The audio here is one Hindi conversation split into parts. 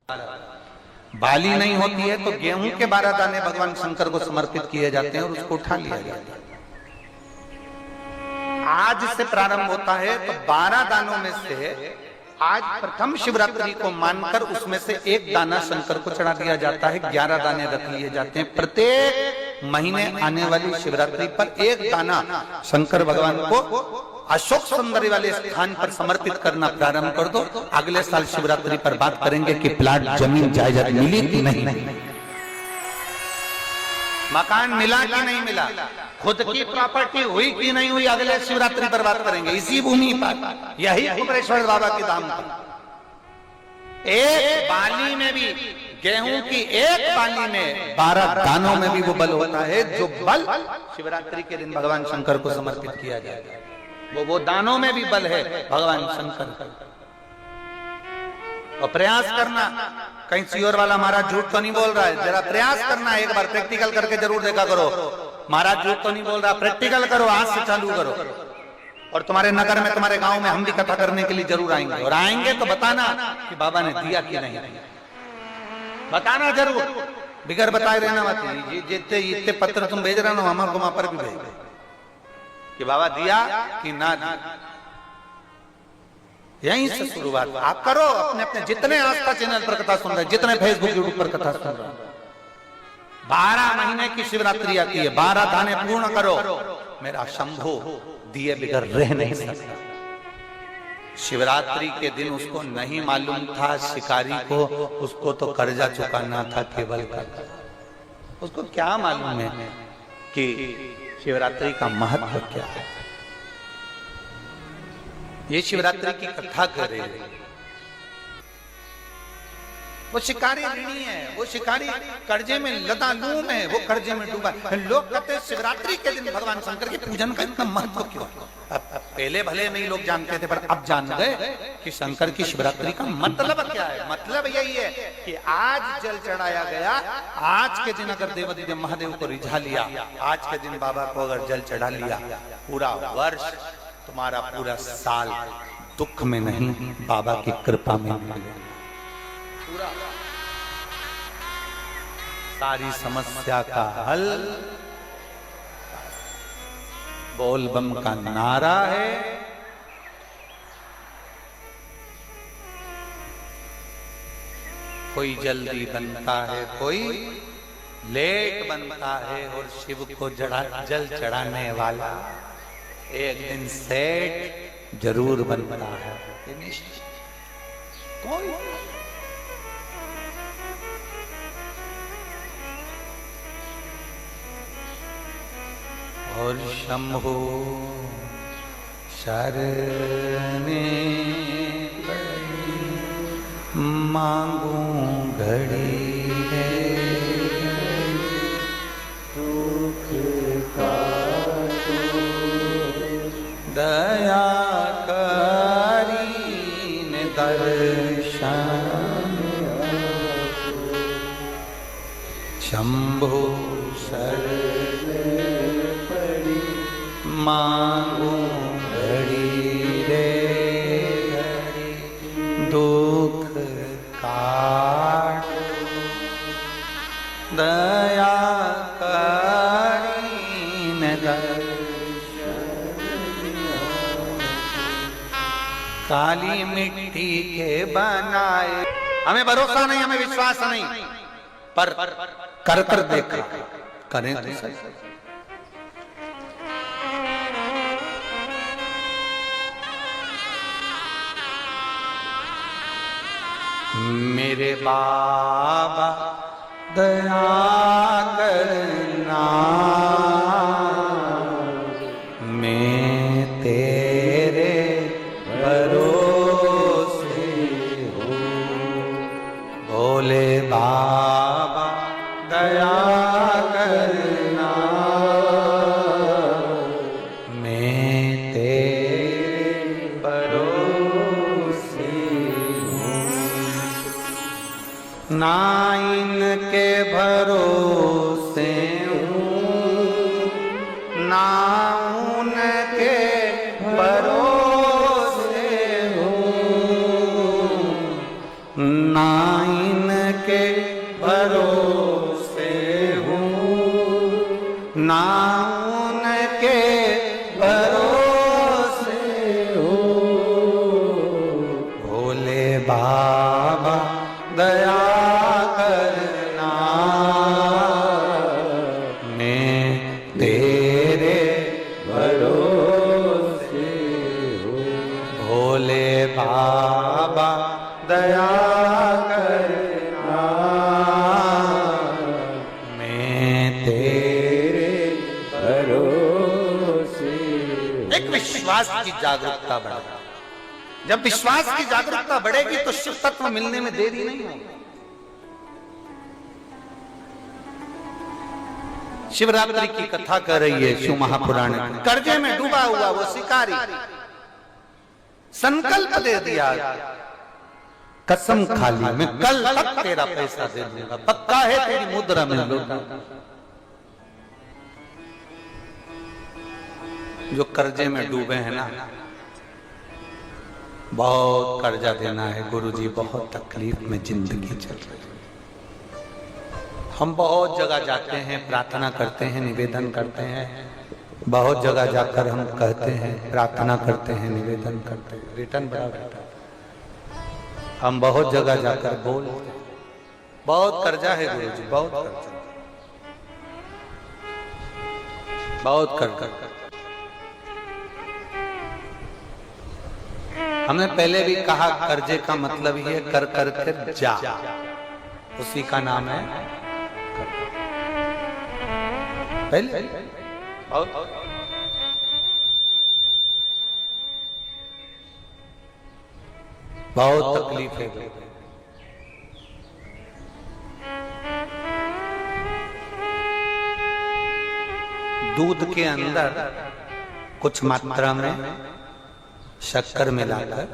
बाली नहीं होती है तो गेहूं के 12 दाने भगवान शंकर को समर्पित किए जाते हैं और उसको उठा लिया जाता है। आज से प्रारंभ होता है तो 12 दानों में से आज प्रथम शिवरात्रि को मानकर उसमें से एक दाना शंकर को चढ़ा दिया जाता है। 11 दाने रख लिए जाते हैं। प्रत्येक महीने आने वाली शिवरात्रि पर एक दाना शंकर भगवान को अशोक सुंदरी वाले स्थान पर समर्पित करना प्रारंभ कर दो। अगले साल शिवरात्रि पर बात करेंगे कि प्लाट जमीन जायदाद मिली कि नहीं, मकान मिला कि नहीं मिला, खुद की प्रॉपर्टी हुई कि नहीं हुई, अगले शिवरात्रि पर बात करेंगे। इसी भूमि पर यही कुमरेश्वर बाबा के धाम पर एक बाली में भी, गेहूं की एक बाली में 12 दानों में भी वो बल होता है जो बल शिवरात्रि के दिन भगवान शंकर को समर्पित किया जाएगा। वो दानों में भी बल है भगवान शंकर का। और प्रयास करना, कहीं सियोर वाला महाराज झूठ तो नहीं बोल रहा है, जरा प्रयास करना, एक बार प्रैक्टिकल करके जरूर देखा करो। महाराज झूठ तो नहीं बोल रहा, प्रैक्टिकल करो, आज से चालू करो। और तुम्हारे नगर में, तुम्हारे गांव में हम भी कथा करने के लिए जरूर आएंगे, और आएंगे तो बताना कि बाबा ने दिया कि नहीं, बताना जरूर, बिगर बताए रहना मत। जितने इतने पत्र तुम भेज रहे हो हमारे को वहां पर भी भेज कि बाबा दिया कि ना दिया। यहीं से शुरुआत आप करो। अपने अपने जितने आस्था चैनल पर कथा सुन रहे, जितने फेसबुक यूट्यूब पर कथा सुन रहे, 12 महीने की शिवरात्रि आती है, 12 दाने पूर्ण करो। मेरा शंभो दिए बिगर रह नहीं सकता। शिवरात्रि के दिन उसको नहीं मालूम था शिकारी को, उसको तो कर्जा चुकाना था केवल का। उसको क्या मालूम है कि शिवरात्रि का महत्व क्या है। ये शिवरात्रि की कथा कर रहे हैं। वो शिकारी ऋणी है, वो शिकारी कर्जे में लदालूम है, वो कर्जे में डूबा। लोग कहते हैं शिवरात्रि के दिन भगवान शंकर के पूजन का इतना महत्व क्यों। पहले भले नहीं लोग जानते थे, पर अब जान गए कि शंकर की शिवरात्रि का मतलब क्या है। मतलब यही है कि आज जल चढ़ाया गया, आज के दिन अगर देवादिदेव महादेव को रिझा लिया, आज के दिन बाबा को अगर जल चढ़ा लिया, पूरा वर्ष तुम्हारा पूरा साल दुख में नहीं, बाबा की कृपा में निकलेगा। पूरा सारी समस्या का हल बोल बम का नारा है। कोई जल्दी बनता है, कोई लेट बनता है, और शिव को जल चढ़ाने वाला एक दिन सेठ जरूर बनता है। कोई और शंभो शरणे मांगू घड़ी है, दुख का दया करीन दर्शन, शंभो शरण मांगू घड़ी रे घड़ी, दुख काट दया करीन काली मिट्टी के बनाए। हमें भरोसा नहीं, हमें विश्वास नहीं, पर कर कर देखा, करें तो सही। मेरे बाबा दया करना, मैं तेरे भरोसे हूँ। भोले बाबा दया करना, मैं तेरे भरोसे हूँ। ना इनके भरोसे हूँ, ना उनके भरोसे हूँ, ना इन के भरोसे हूँ, ना उनके भरोसे हूँ। भोले बाबा दया करना, मैं तेरे भरोसे हूँ। भोले बाबा दया करना, मैं तेरे भरोसे। एक विश्वास की जागरूकता बढ़े। जब विश्वास की जागरूकता बढ़ेगी तो शिव तत्व मिलने में देरी नहीं होगी। शिवरात्रि की कथा कर रही है शिव महापुराण में। कर्जे में डूबा हुआ वो शिकारी संकल्प दे दिया, कसम खा ली, मैं कल तक तेरा पैसा दे दूंगा, पक्का है तेरी मुद्रा में लौटा। जो कर्जे में डूबे हैं ना, बहुत कर्जा देना है गुरुजी, बहुत तकलीफ में जिंदगी चल रही है। हम बहुत जगह जाते हैं, प्रार्थना करते हैं, निवेदन करते हैं, बहुत जगह जाकर हम कहते हैं, प्रार्थना करते हैं, निवेदन करते हैं, रिटर्न बड़ा बेटा। हम बहुत जगह जाकर बोलते हैं, बहुत कर्जा है गुरुजी, बहुत कर्जा, बहुत कर्जा। हमने पहले भी कहा कर्जे का मतलब ही है कर कर के जा, उसी का नाम है पहले। बहुत तकलीफ है। दूध के अंदर कुछ मात्रा में शक्कर मिलाकर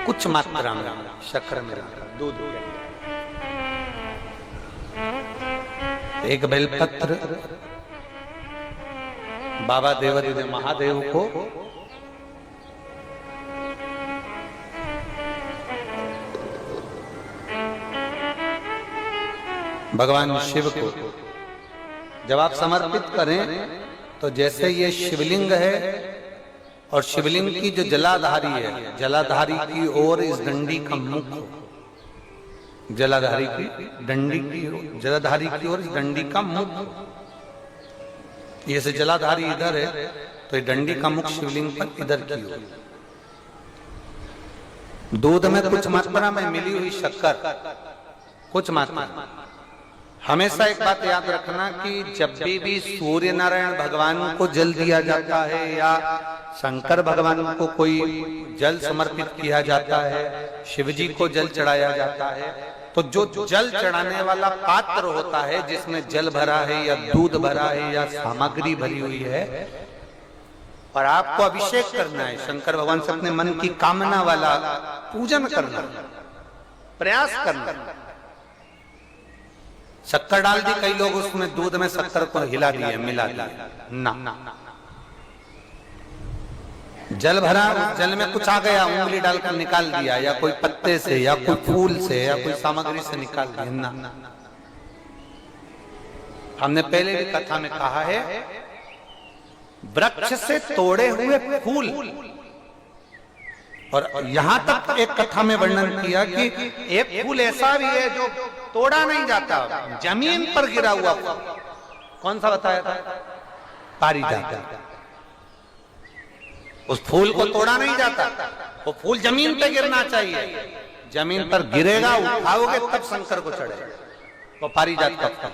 कुछ मात्रा में शक्कर मिलाकर दूध के एक बेलपत्र बाबा देवादिदेव महादेव को भगवान शिव को जब आप समर्पित करें तो जैसे ये शिवलिंग है और शिवलिंग की जो जलाधारी है, जलाधारी की ओर इस डंडी का मुख, जलाधारी की डंडी की, जलाधारी की ओर इस डंडी का मुख, ये से जलाधारी इधर है तो ये डंडी का मुख शिवलिंग पर इधर की ओर। दूध में कुछ मात्रा में मिली हुई शक्कर, कुछ मात्रा। हमेशा एक बात याद रखना कि जब भी सूर्य नारायण भगवान को जल दिया जाता है या शंकर भगवान को कोई जल समर्पित किया जाता है, शिव जी को जल चढ़ाया जाता है, तो जो जल चढ़ाने वाला पात्र होता है जिसमें जल भरा है या दूध भरा है या सामग्री भरी हुई है, और आपको अभिषेक करना है, शंकर भगवान से अपने मन की कामना वाला पूजन करना, प्रयास करना। शक्कर डाल दी, कई लोग उसमें दूध में शक्कर को हिला दिए, मिला दिया ना। जल भरा, जल में कुछ आ गया, उंगली डालकर निकाल दिया, या कोई पत्ते से या कोई फूल से या कोई सामग्री से निकाल दिया ना। हमने पहले भी कथा में कहा है, वृक्ष से तोड़े हुए फूल, और यहां तक एक कथा में वर्णन किया कि एक फूल ऐसा भी है जो तोड़ा नहीं जाता, जमीन पर गिरा हुआ फूल। कौन सा बताया था? पारिजात। उस फूल को तोड़ा नहीं जाता, वो फूल जमीन पे गिरना चाहिए, जमीन पर गिरेगा, उठाओगे तब शंकर को चढ़ेगा। वो पारिजात का फल।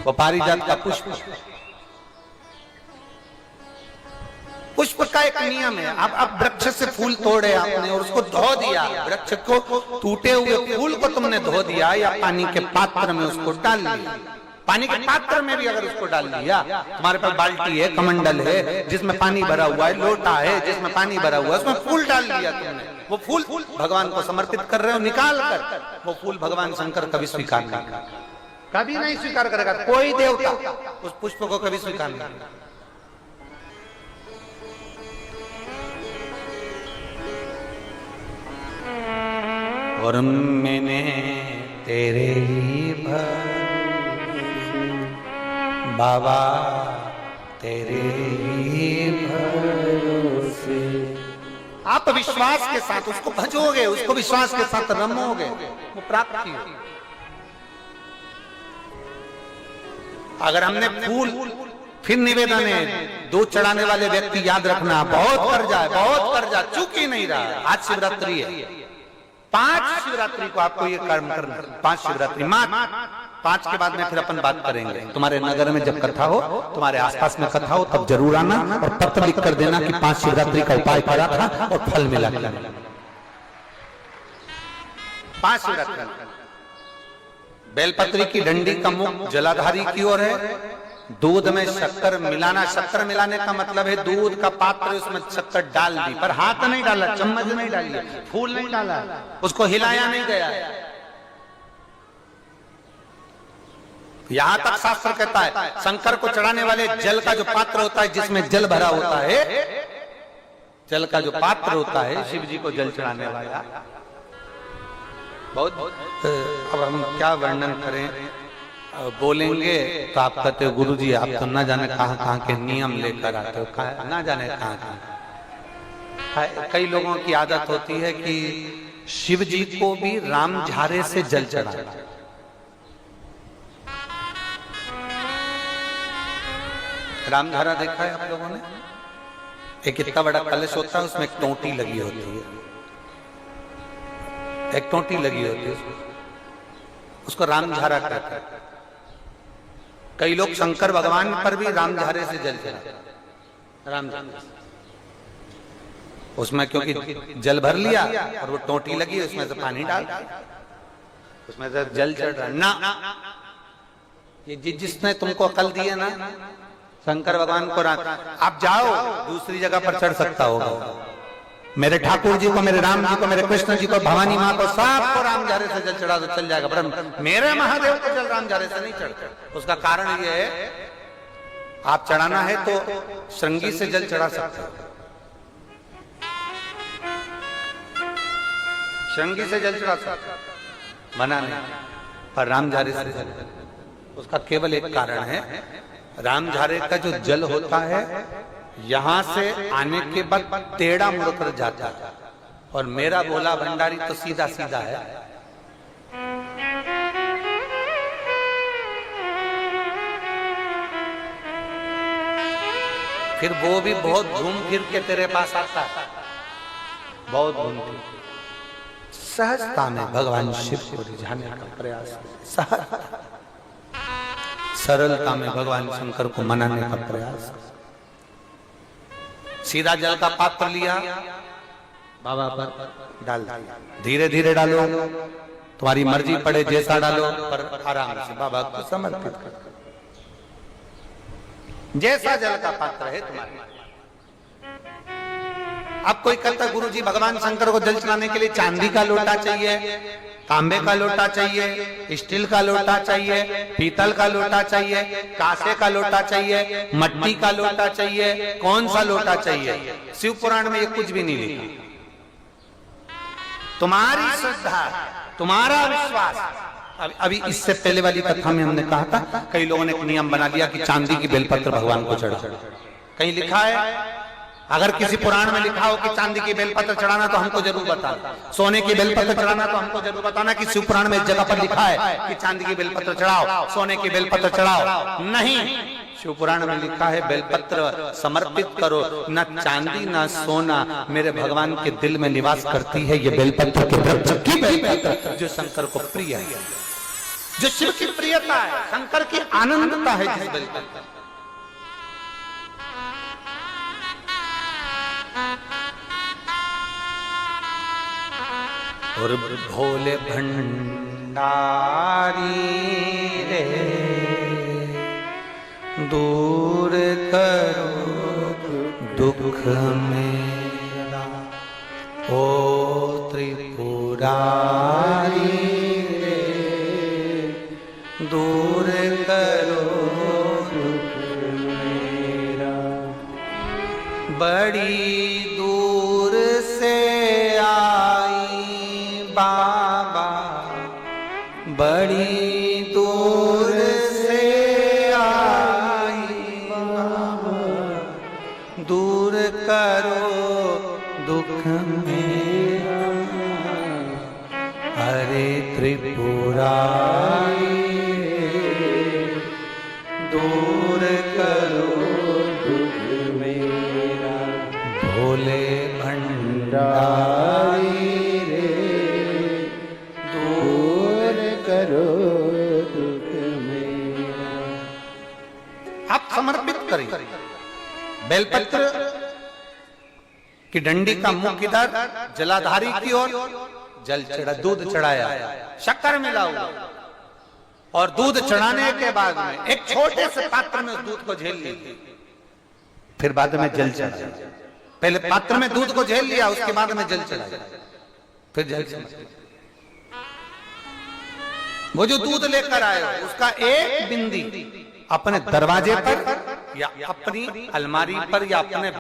वो पारिजात का पुष्प। पुष्प का एक नियम है, अब वृक्ष से फूल तोड़े आपने और उसको धो दिया, वृक्ष को, टूटे हुए फूल को तुमने धो दिया या पानी के पात्र में उसको डाल दिया। पानी के पात्र में भी अगर उसको डाल दिया, तुम्हारे पास बाल्टी है, कमंडल है जिसमें पानी भरा हुआ है, लोटा है जिसमें पानी भरा हुआ है, उसमें फूल डाल दिया तुमने, वो फूल भगवान को समर्पित कर रहे हो, निकाल कर वो फूल भगवान शंकर कभी स्वीकार नहीं करेंगे, कभी नहीं स्वीकार करेगा। कोई देवता उस पुष्प को कभी स्वीकार नहीं करेगा। और मैंने तेरे ही बाबा तेरे ही भरोसे। आप विश्वास के साथ उसको भजोगे, उसको विश्वास के साथ रमोगे, वो प्राप्ति होगी। अगर हमने फूल फिर निवेदन है, दूध चढ़ाने वाले व्यक्ति याद रखना, बहुत कर्जा चूक ही नहीं रहा। आज शिवरात्रि है, 5 शिवरात्रि को आपको ये कर्म करना। 5 शिवरात्रि, 5 के बाद में फिर अपन बात करेंगे। तुम्हारे नगर में जब कथा हो, तुम्हारे आसपास में कथा हो, तब जरूर आना और पत्र लिख कर देना कि 5 शिवरात्रि का उपाय करा था और फल मिला। 5 शिवरात्रि। बेलपत्री की डंडी का मुख जलाधारी की ओर है। दूध में शक्कर मिलाना, शक्कर मिलाने का मतलब है दूध का पात्र उसमें शक्कर डाल दी, पर हाथ नहीं डाला, चम्मच नहीं डाली, फूल नहीं डाला, उसको हिलाया नहीं गया। यहां तक शास्त्र कहता है शंकर को चढ़ाने वाले जल का जो पात्र होता है, जिसमें जल भरा होता है, जल का जो पात्र होता है, शिव जी को जल चढ़ाने वाला। बहुत अब हम क्या वर्णन करें, बोलेंगे तो आप कहते हो गुरु जी आप तो ना जाने कहां के नियम लेकर आते हो, ना जाने कहां। कई लोगों की आदत होती है कि शिव जी को भी राम झारे से जल चढ़ाना। राम झारा देखा है आप लोगों ने? एक इतना बड़ा कलश होता है, उसमें एक टोंटी लगी होती है, एक टोंटी लगी होती है, उसको राम झारा कहते हैं। कई लोग शंकर भगवान पर भी राम झारे से जल चढ़ाते हैं, राम झारे से। उसमें क्योंकि जल भर लिया और वो टोंटी लगी, उसमें से पानी डाल, उसमें से जल चढ़ रहा ना। ये जिसने तुमको अकल दी है ना, शंकर भगवान को आप जाओ दूसरी जगह पर चढ़ सकता होगा। मेरे ठाकुर जी को, मेरे राम जी को, मेरे कृष्ण जी को, भवानी माँ को, सबको राम झारे से जल चढ़ा दो, चल जाएगा। पर मेरे महादेव को जल राम झारे से नहीं चढ़ते। उसका कारण ये है, आप चढ़ाना है तो श्रृंगी से जल चढ़ा सकते हो, श्रृंगी से जल चढ़ा सकते हो, मना नहीं। पर राम झारे से जल, उसका केवल एक कारण है, राम झारे का जो जल होता है यहां से आने के बाद टेढ़ा मुड़कर जाता है, और मेरा भोला भंडारी तो सीधा सीधा है। फिर वो भी बहुत घूम फिर के तेरे पास आता है, बहुत घूम फिर। सहजता में भगवान शिव को रिझाने का प्रयास, सरलता में भगवान शंकर को मनाने का प्रयास। सीधा जल का पात्र लिया, बाबा पर डाल दिया, धीरे धीरे डालो, तुम्हारी मर्जी पड़े जैसा डालो, पर आराम से बाबा को समर्पित कर। जैसा जल का पात्र है तुम्हारे। अब कोई कहता गुरु जी भगवान शंकर को जल चढ़ाने के लिए चांदी का लोटा चाहिए, तांबे का लोटा चाहिए, स्टील का लोटा चाहिए, पीतल का लोटा चाहिए, कांसे का लोटा चाहिए, मट्टी का लोटा चाहिए, कौन सा लोटा चाहिए? शिव पुराण में ये कुछ भी नहीं लिखा। तुम्हारी श्रद्धा, तुम्हारा विश्वास। अभी इससे पहले वाली कथा में हमने कहा था, कई लोगों ने एक नियम बना लिया कि चांदी की बेलपत्र भगवान को चढ़ा। कहीं लिखा है? अगर किसी पुराण में लिखा हो कि चांदी की बेलपत्र चढ़ाना तो हमको जरूर बताना, सोने की बेलपत्र चढ़ाना तो हमको जरूर बताना कि शिव पुराण में एक जगह पर लिखा है कि चांदी की बेलपत्र चढ़ाओ, सोने की बेलपत्र चढ़ाओ। नहीं, शिव पुराण में लिखा है बेलपत्र समर्पित करो, न चांदी न सोना, मेरे भगवान के दिल में निवास करती है ये बेलपत्र के वृक्ष की बेलपत्र, जो शंकर को प्रिय है, जो शिव की प्रियता है, शंकर की आनंदता है जिस बेलपत्र। और भोले भंडारी रे दूर करो दुख मेरा, ओ त्रिपुरारी रे दूर बड़ी दूर से आई बाबा, बड़ी दूर से आई बाबा, दूर करो दुख मेरा, हरे त्रिपुरारी दूर करो दुख मेरा, भोले भंडारी रे दूर करो दुख मेरा। आप समर्पित करें बेलपत्र की डंडी का मुख इधर, जलाधारी की ओर, जल चढ़ा, दूध चढ़ाया, शक्कर मिला हुआ, और दूध चढ़ाने के बाद में एक छोटे से पात्र में उस दूध को झेल लिया, फिर बाद में जल चढ़ाया। पहले पात्र में दूध को झेल लिया, उसके बाद में जल चढ़ाया, फिर जल चढ़ाया। वो जो दूध लेकर आए उसका एक बिंदी अपने दरवाजे पर या अपनी अलमारी पर या अपने